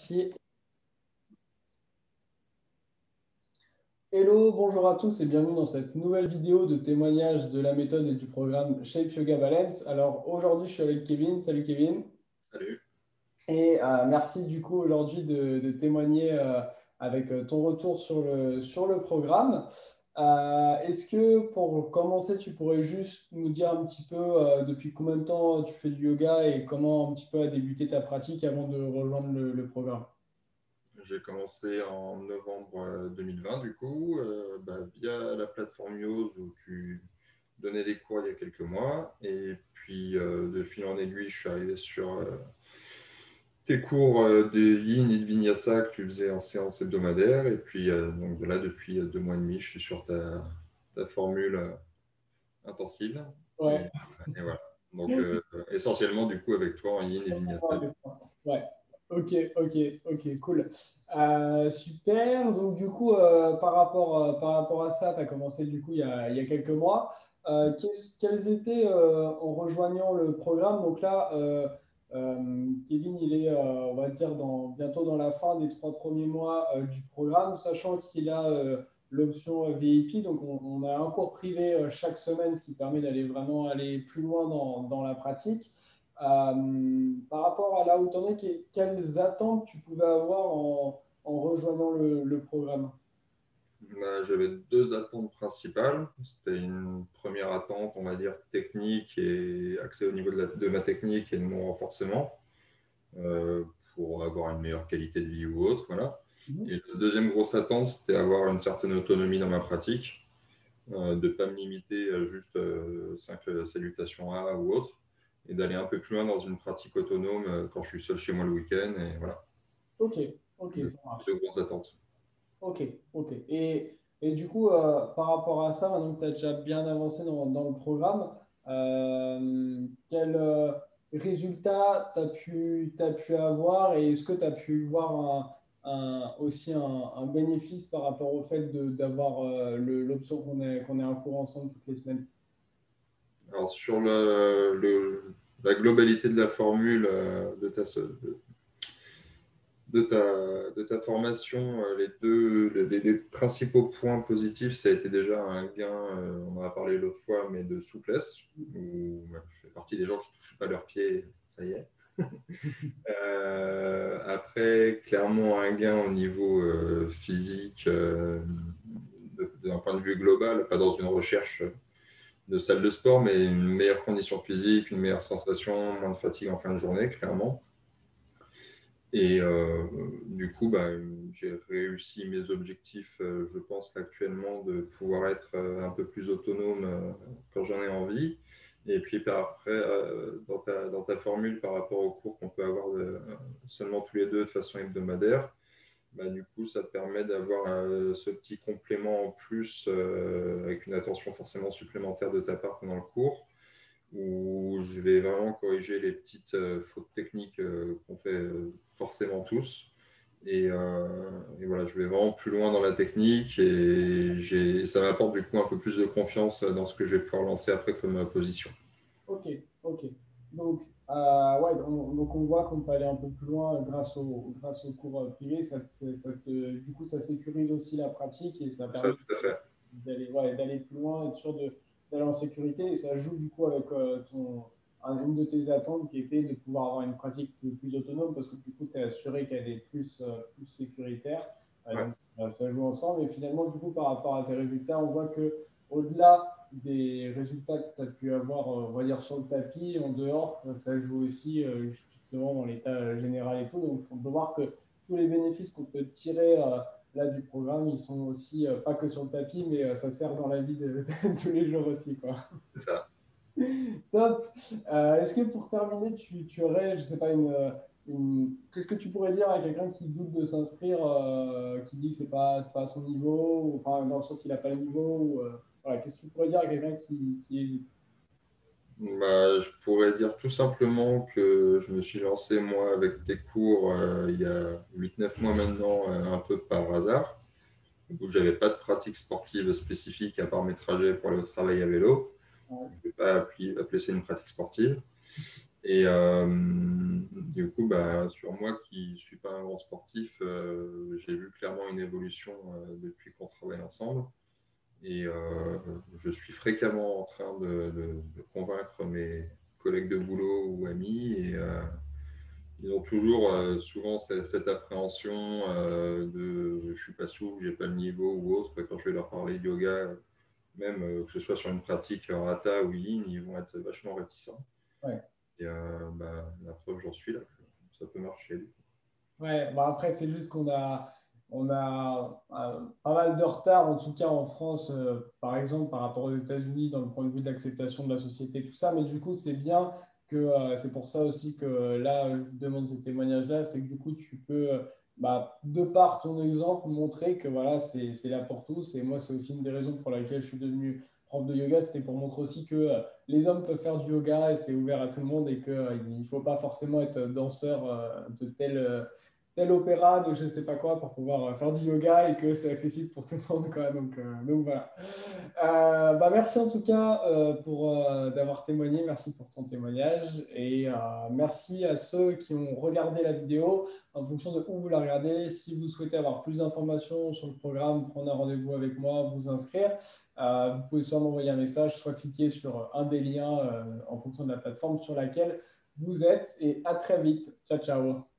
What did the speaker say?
parti. Hello, bonjour à tous et bienvenue dans cette nouvelle vidéo de témoignage de la méthode et du programme Shape Yoga Balance. Alors aujourd'hui, je suis avec Kevin. Salut Kevin. Salut. Et merci du coup aujourd'hui de témoigner avec ton retour sur le programme. Est-ce que pour commencer, tu pourrais juste nous dire un petit peu depuis combien de temps tu fais du yoga et comment un petit peu a débuté ta pratique avant de rejoindre le programme? J'ai commencé en novembre 2020, du coup, via la plateforme Yose où tu donnais des cours il y a quelques mois. Et puis, de fil en aiguille, je suis arrivé sur tes cours de Yin et de Vinyasa que tu faisais en séance hebdomadaire. Et puis, donc là, depuis 2 mois et demi, je suis sur ta formule intensive. Et, Ouais. et voilà. Donc, essentiellement, du coup, avec toi en Yin et Vinyasa. Ouais. Ok, ok, ok, cool. Super. Donc, du coup, par rapport à ça, tu as commencé du coup il y a quelques mois. Quels étaient, en rejoignant le programme, donc là, Kevin, il est, on va dire, bientôt dans la fin des 3 premiers mois du programme, sachant qu'il a l'option VIP. Donc, on a un cours privé chaque semaine, ce qui permet d'aller vraiment aller plus loin dans la pratique. Par rapport à là où tu en es, quelles attentes tu pouvais avoir en rejoignant le programme? J'avais 2 attentes principales. C'était une première attente, on va dire, technique et axée au niveau de ma technique et de mon renforcement euh, pour avoir une meilleure qualité de vie ou autre. Voilà. Mhm. Et la deuxième grosse attente, c'était avoir une certaine autonomie dans ma pratique, de ne pas me limiter à juste 5 salutations A ou autre, et d'aller un peu plus loin dans une pratique autonome quand je suis seul chez moi le week-end. Et voilà, Ok, ok, les ça marche. 2 grosses attentes. Ok, ok. Et du coup, par rapport à ça, maintenant que tu as déjà bien avancé dans le programme, quels résultats t'as pu avoir et est-ce que tu as pu voir aussi un bénéfice par rapport au fait d'avoir l'option qu'on ait un cours ensemble toutes les semaines? Alors, sur la globalité de la formule de ta formation, les principaux points positifs, ça a été déjà un gain, on en a parlé l'autre fois, mais de souplesse, où je fais partie des gens qui ne touchent pas leurs pieds, ça y est. Après, clairement, un gain au niveau physique, d'un point de vue global, pas dans une recherche de salle de sport, mais une meilleure condition physique, une meilleure sensation, moins de fatigue en fin de journée, clairement. Et du coup, j'ai réussi mes objectifs, je pense actuellement, de pouvoir être un peu plus autonome quand j'en ai envie. Et puis après, dans ta formule par rapport aux cours qu'on peut avoir seulement tous les deux de façon hebdomadaire, du coup, ça te permet d'avoir ce petit complément en plus avec une attention forcément supplémentaire de ta part pendant le cours où je vais vraiment corriger les petites fautes techniques qu'on fait forcément tous. Et voilà, je vais vraiment plus loin dans la technique et ça m'apporte du coup un peu plus de confiance dans ce que je vais pouvoir lancer après comme position. Ok, ok. Donc, ouais, donc on voit qu'on peut aller un peu plus loin grâce au cours privé. Du coup, ça sécurise aussi la pratique et ça Ça, permet tout à fait. d'aller plus loin, être sûr d'aller en sécurité. Et ça joue du coup avec une de tes attentes qui était de pouvoir avoir une pratique plus autonome parce que du coup, tu es assuré qu'elle est plus sécuritaire. Ouais. Donc, ça joue ensemble. Et finalement, du coup, par rapport à tes résultats, on voit que au-delà des résultats que tu as pu avoir, on va dire, sur le tapis, en dehors, ça joue aussi justement dans l'état général et tout. Donc, on peut voir que tous les bénéfices qu'on peut tirer là du programme, ils sont aussi pas que sur le tapis, mais ça sert dans la vie de tous les jours aussi, quoi. C'est ça. Top. Est-ce que pour terminer, tu aurais, je sais pas, qu'est-ce que tu pourrais dire à quelqu'un qui doute de s'inscrire, qui dit que c'est pas à son niveau, ou, enfin, dans le sens qu'il n'a pas le niveau, ou, voilà, qu'est-ce que tu pourrais dire à quelqu'un qui hésite? Je pourrais dire tout simplement que je me suis lancé, moi, avec tes cours il y a 8 9 mois maintenant, un peu par hasard, où je n'avais pas de pratique sportive spécifique à part mes trajets pour aller au travail à vélo. Ouais. Je ne vais pas appeler ça une pratique sportive. Et du coup, sur moi qui ne suis pas un grand sportif, j'ai vu clairement une évolution depuis qu'on travaille ensemble. Et je suis fréquemment en train de convaincre mes collègues de boulot ou amis. Et ils ont toujours souvent cette appréhension de je ne suis pas souple, je n'ai pas le niveau ou autre. Quand je vais leur parler de yoga, même que ce soit sur une pratique hatha ou yin, ils vont être vachement réticents. Ouais. Et la preuve, j'en suis là. Ça peut marcher. Ouais, bah après, c'est juste on a pas mal de retard, en tout cas en France, par exemple, par rapport aux États-Unis, dans le point de vue de l'acceptation de la société, tout ça. Mais du coup, c'est bien que c'est pour ça aussi que là, je vous demande ces témoignages-là, c'est que du coup, tu peux, de par ton exemple, montrer que voilà, c'est là pour tous. Et moi, c'est aussi une des raisons pour laquelle je suis devenu prof de yoga, c'était pour montrer aussi que les hommes peuvent faire du yoga et c'est ouvert à tout le monde et qu'il ne faut pas forcément être danseur de tel opéra, de je ne sais pas quoi, pour pouvoir faire du yoga et que c'est accessible pour tout le monde, quoi. Donc voilà. Merci en tout cas pour d'avoir témoigné. Merci pour ton témoignage. Et merci à ceux qui ont regardé la vidéo en fonction de où vous la regardez. Si vous souhaitez avoir plus d'informations sur le programme, prendre un rendez-vous avec moi, vous inscrire, vous pouvez soit m'envoyer un message, soit cliquer sur un des liens en fonction de la plateforme sur laquelle vous êtes. Et à très vite. Ciao, ciao.